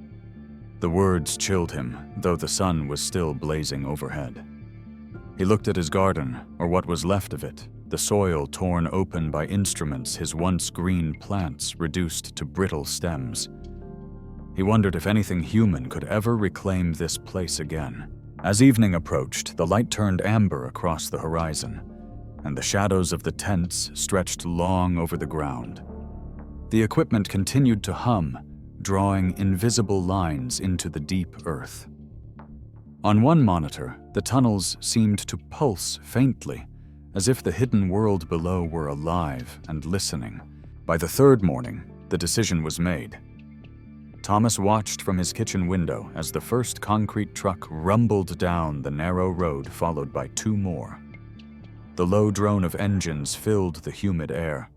The words chilled him, though the sun was still blazing overhead. He looked at his garden, or what was left of it, the soil torn open by instruments, his once green plants reduced to brittle stems. He wondered if anything human could ever reclaim this place again. As evening approached, the light turned amber across the horizon, and the shadows of the tents stretched long over the ground. The equipment continued to hum, drawing invisible lines into the deep earth. On one monitor, the tunnels seemed to pulse faintly, as if the hidden world below were alive and listening. By the third morning, the decision was made. Thomas watched from his kitchen window as the first concrete truck rumbled down the narrow road, followed by two more. The low drone of engines filled the humid air.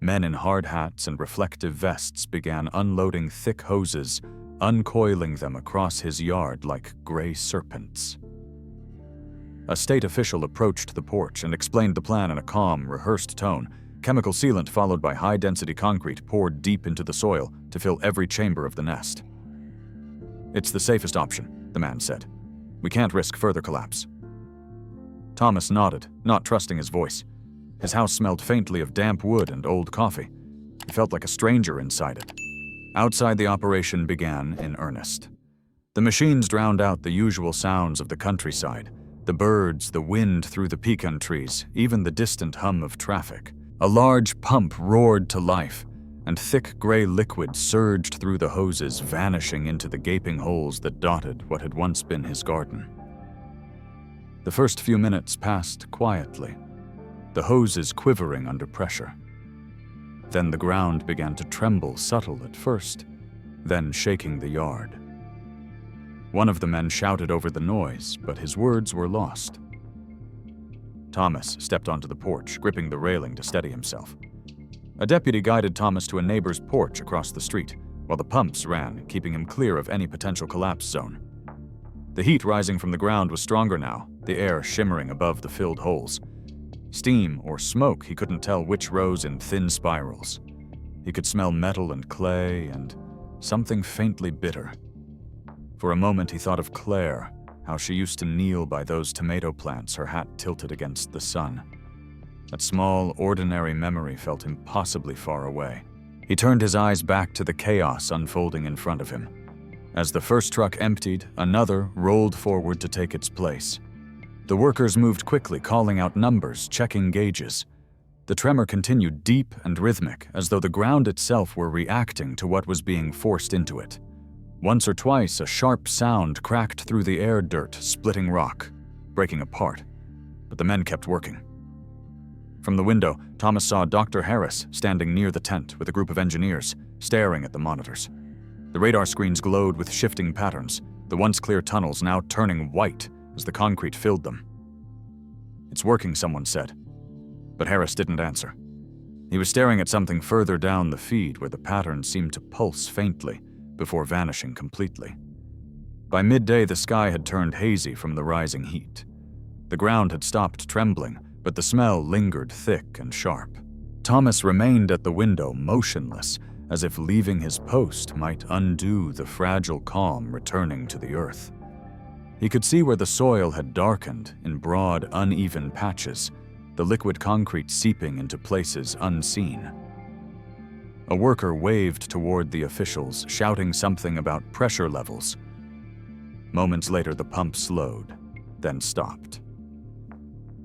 Men in hard hats and reflective vests began unloading thick hoses, uncoiling them across his yard like gray serpents. A state official approached the porch and explained the plan in a calm, rehearsed tone. Chemical sealant followed by high-density concrete poured deep into the soil to fill every chamber of the nest. "It's the safest option," the man said. "We can't risk further collapse." Thomas nodded, not trusting his voice. His house smelled faintly of damp wood and old coffee. He felt like a stranger inside it. Outside, the operation began in earnest. The machines drowned out the usual sounds of the countryside, the birds, the wind through the pecan trees, even the distant hum of traffic. A large pump roared to life, and thick gray liquid surged through the hoses, vanishing into the gaping holes that dotted what had once been his garden. The first few minutes passed quietly, the hoses quivering under pressure. Then the ground began to tremble, subtle at first, then shaking the yard. One of the men shouted over the noise, but his words were lost. Thomas stepped onto the porch, gripping the railing to steady himself. A deputy guided Thomas to a neighbor's porch across the street, while the pumps ran, keeping him clear of any potential collapse zone. The heat rising from the ground was stronger now, the air shimmering above the filled holes. Steam or smoke, he couldn't tell which rose in thin spirals. He could smell metal and clay and something faintly bitter. For a moment he thought of Claire, how she used to kneel by those tomato plants, her hat tilted against the sun. That small, ordinary memory felt impossibly far away. He turned his eyes back to the chaos unfolding in front of him. As the first truck emptied, another rolled forward to take its place. The workers moved quickly, calling out numbers, checking gauges. The tremor continued deep and rhythmic, as though the ground itself were reacting to what was being forced into it. Once or twice, a sharp sound cracked through the air dirt, splitting rock, breaking apart. But the men kept working. From the window, Thomas saw Dr. Harris standing near the tent with a group of engineers, staring at the monitors. The radar screens glowed with shifting patterns, the once clear tunnels now turning white as the concrete filled them. "It's working," someone said. But Harris didn't answer. He was staring at something further down the feed where the pattern seemed to pulse faintly before vanishing completely. By midday, the sky had turned hazy from the rising heat. The ground had stopped trembling, but the smell lingered thick and sharp. Thomas remained at the window, motionless, as if leaving his post might undo the fragile calm returning to the earth. He could see where the soil had darkened in broad, uneven patches, the liquid concrete seeping into places unseen. A worker waved toward the officials, shouting something about pressure levels. Moments later, the pump slowed, then stopped.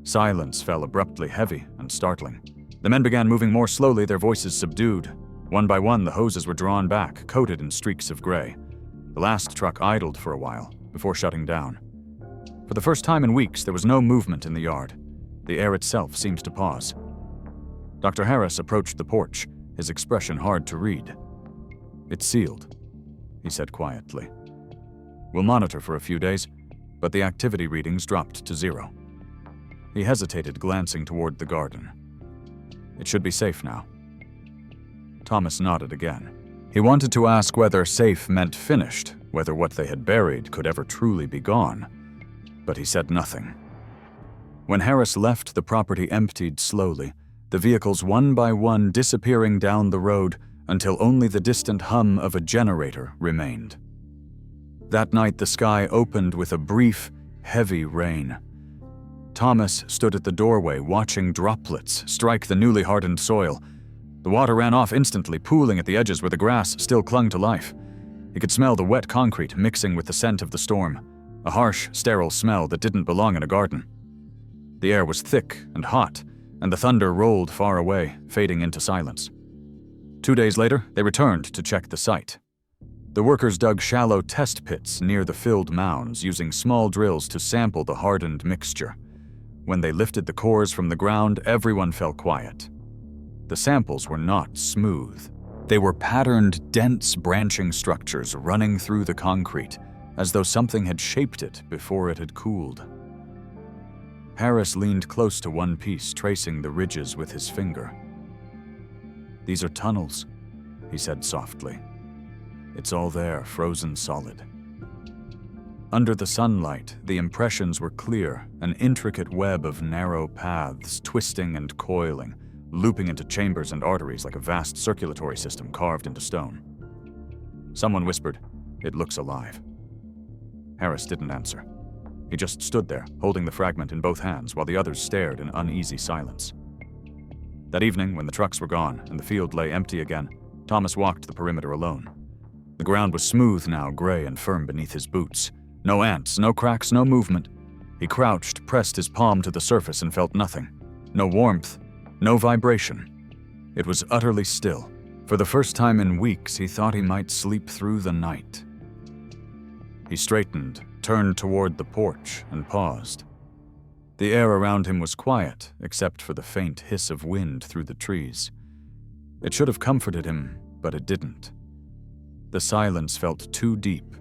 Silence fell abruptly, heavy and startling. The men began moving more slowly, their voices subdued. One by one, the hoses were drawn back, coated in streaks of gray. The last truck idled for a while, before shutting down. For the first time in weeks, there was no movement in the yard. The air itself seemed to pause. Dr. Harris approached the porch, his expression hard to read. "It's sealed," he said quietly. "We'll monitor for a few days, but the activity readings dropped to 0. He hesitated, glancing toward the garden. "It should be safe now." Thomas nodded again. He wanted to ask whether safe meant finished, whether what they had buried could ever truly be gone, but he said nothing. When Harris left, the property emptied slowly, the vehicles one by one disappearing down the road until only the distant hum of a generator remained. That night, the sky opened with a brief, heavy rain. Thomas stood at the doorway, watching droplets strike the newly hardened soil. The water ran off instantly, pooling at the edges where the grass still clung to life. He could smell the wet concrete mixing with the scent of the storm, a harsh, sterile smell that didn't belong in a garden. The air was thick and hot, and the thunder rolled far away, fading into silence. 2 days later, they returned to check the site. The workers dug shallow test pits near the filled mounds, using small drills to sample the hardened mixture. When they lifted the cores from the ground, everyone fell quiet. The samples were not smooth. They were patterned, dense branching structures running through the concrete, as though something had shaped it before it had cooled. Harris leaned close to one piece, tracing the ridges with his finger. "These are tunnels," he said softly. "It's all there, frozen solid." Under the sunlight, the impressions were clear, an intricate web of narrow paths, twisting and coiling, looping into chambers and arteries like a vast circulatory system carved into stone. Someone whispered, "It looks alive." Harris didn't answer. He just stood there, holding the fragment in both hands while the others stared in uneasy silence. That evening, when the trucks were gone and the field lay empty again, Thomas walked the perimeter alone. The ground was smooth now, gray and firm beneath his boots. No ants, no cracks, no movement. He crouched, pressed his palm to the surface and felt nothing. No warmth, no vibration. It was utterly still. For the first time in weeks, he thought he might sleep through the night. He straightened, turned toward the porch, and paused. The air around him was quiet, except for the faint hiss of wind through the trees. It should have comforted him, but it didn't. The silence felt too deep,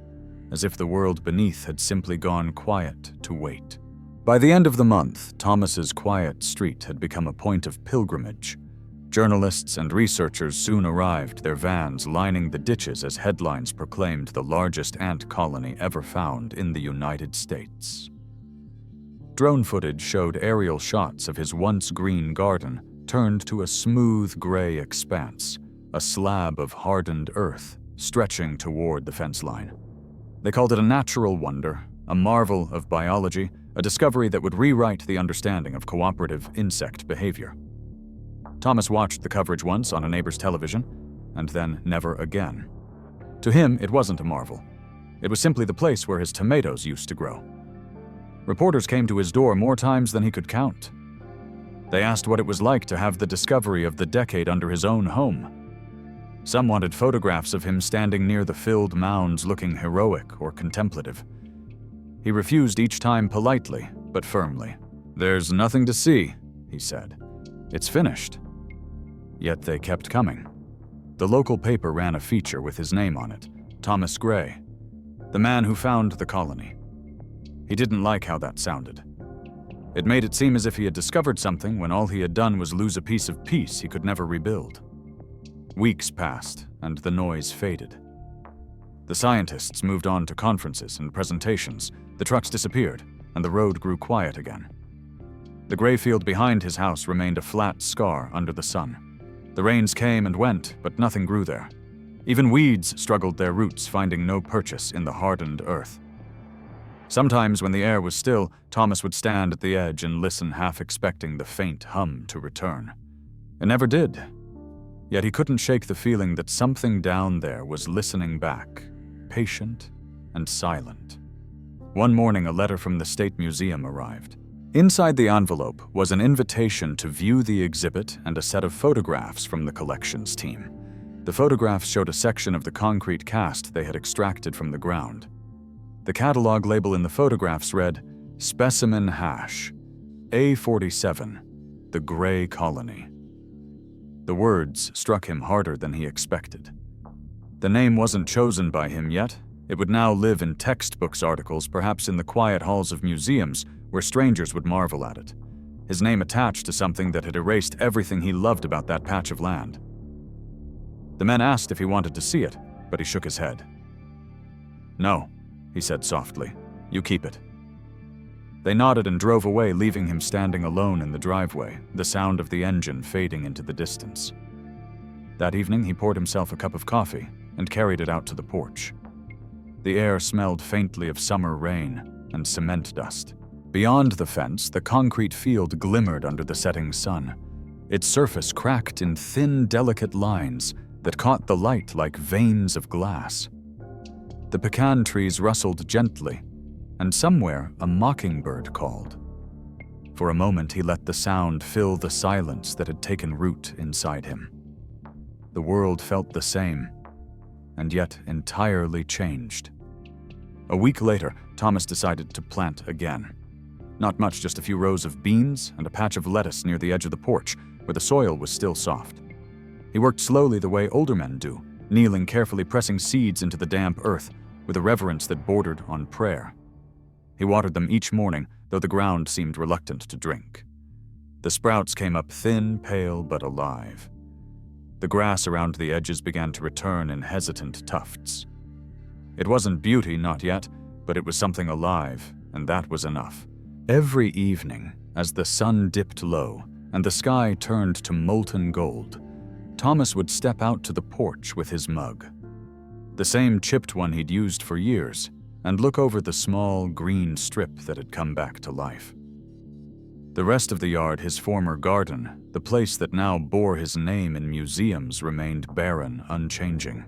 as if the world beneath had simply gone quiet to wait. By the end of the month, Thomas's quiet street had become a point of pilgrimage. Journalists and researchers soon arrived, their vans lining the ditches as headlines proclaimed the largest ant colony ever found in the United States. Drone footage showed aerial shots of his once green garden turned to a smooth gray expanse, a slab of hardened earth stretching toward the fence line. They called it a natural wonder, a marvel of biology, a discovery that would rewrite the understanding of cooperative insect behavior. Thomas watched the coverage once on a neighbor's television, and then never again. To him, it wasn't a marvel. It was simply the place where his tomatoes used to grow. Reporters came to his door more times than he could count. They asked what it was like to have the discovery of the decade under his own home. Some wanted photographs of him standing near the filled mounds looking heroic or contemplative. He refused each time politely, but firmly. "There's nothing to see," he said. "It's finished." Yet they kept coming. The local paper ran a feature with his name on it, Thomas Gray, the man who found the colony. He didn't like how that sounded. It made it seem as if he had discovered something when all he had done was lose a piece of peace he could never rebuild. Weeks passed, and the noise faded. The scientists moved on to conferences and presentations, the trucks disappeared, and the road grew quiet again. The gray field behind his house remained a flat scar under the sun. The rains came and went, but nothing grew there. Even weeds struggled their roots, finding no purchase in the hardened earth. Sometimes when the air was still, Thomas would stand at the edge and listen, half expecting the faint hum to return. It never did. Yet he couldn't shake the feeling that something down there was listening back, patient and silent. One morning, a letter from the State Museum arrived. Inside the envelope was an invitation to view the exhibit and a set of photographs from the collections team. The photographs showed a section of the concrete cast they had extracted from the ground. The catalog label in the photographs read, "Specimen Hash, A47, the Gray Colony." The words struck him harder than he expected. The name wasn't chosen by him yet. It would now live in textbooks articles, perhaps in the quiet halls of museums where strangers would marvel at it. His name attached to something that had erased everything he loved about that patch of land. The men asked if he wanted to see it, but he shook his head. "No," he said softly. "You keep it." They nodded and drove away, leaving him standing alone in the driveway, the sound of the engine fading into the distance. That evening, he poured himself a cup of coffee and carried it out to the porch. The air smelled faintly of summer rain and cement dust. Beyond the fence, the concrete field glimmered under the setting sun. Its surface cracked in thin, delicate lines that caught the light like veins of glass. The pecan trees rustled gently, and somewhere a mockingbird called. For a moment, he let the sound fill the silence that had taken root inside him. The world felt the same, and yet entirely changed. A week later, Thomas decided to plant again. Not much, just a few rows of beans and a patch of lettuce near the edge of the porch, where the soil was still soft. He worked slowly the way older men do, kneeling, carefully pressing seeds into the damp earth with a reverence that bordered on prayer. He watered them each morning, though the ground seemed reluctant to drink. The sprouts came up thin, pale, but alive. The grass around the edges began to return in hesitant tufts. It wasn't beauty, not yet, but it was something alive, and that was enough. Every evening, as the sun dipped low and the sky turned to molten gold, Thomas would step out to the porch with his mug, the same chipped one he'd used for years, and look over the small, green strip that had come back to life. The rest of the yard, his former garden, the place that now bore his name in museums, remained barren, unchanging.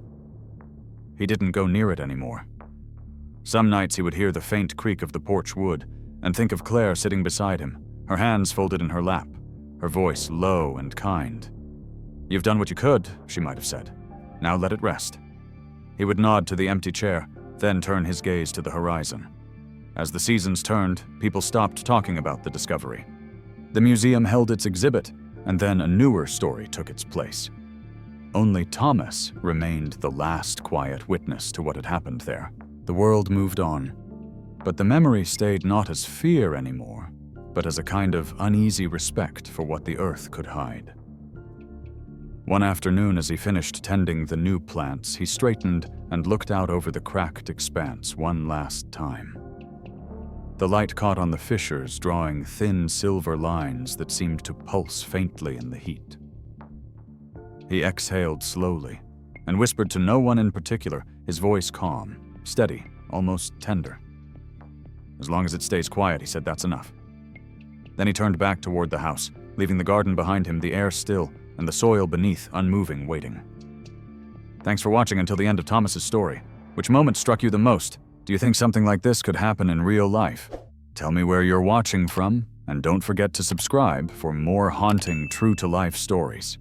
He didn't go near it anymore. Some nights he would hear the faint creak of the porch wood and think of Claire sitting beside him, her hands folded in her lap, her voice low and kind. "You've done what you could," she might have said. "Now let it rest." He would nod to the empty chair, then turn his gaze to the horizon. As the seasons turned, people stopped talking about the discovery. The museum held its exhibit, and then a newer story took its place. Only Thomas remained the last quiet witness to what had happened there. The world moved on, But the memory stayed not as fear anymore, but as a kind of uneasy respect for what the earth could hide. One afternoon, as he finished tending the new plants, he straightened and looked out over the cracked expanse one last time. The light caught on the fissures, drawing thin silver lines that seemed to pulse faintly in the heat. He exhaled slowly and whispered to no one in particular, his voice calm, steady, almost tender. "As long as it stays quiet," he said, "that's enough." Then he turned back toward the house, leaving the garden behind him, the air still, and the soil beneath unmoving, waiting. Thanks for watching until the end of Thomas's story. Which moment struck you the most? Do you think something like this could happen in real life? Tell me where you're watching from, and don't forget to subscribe for more haunting, true-to-life stories.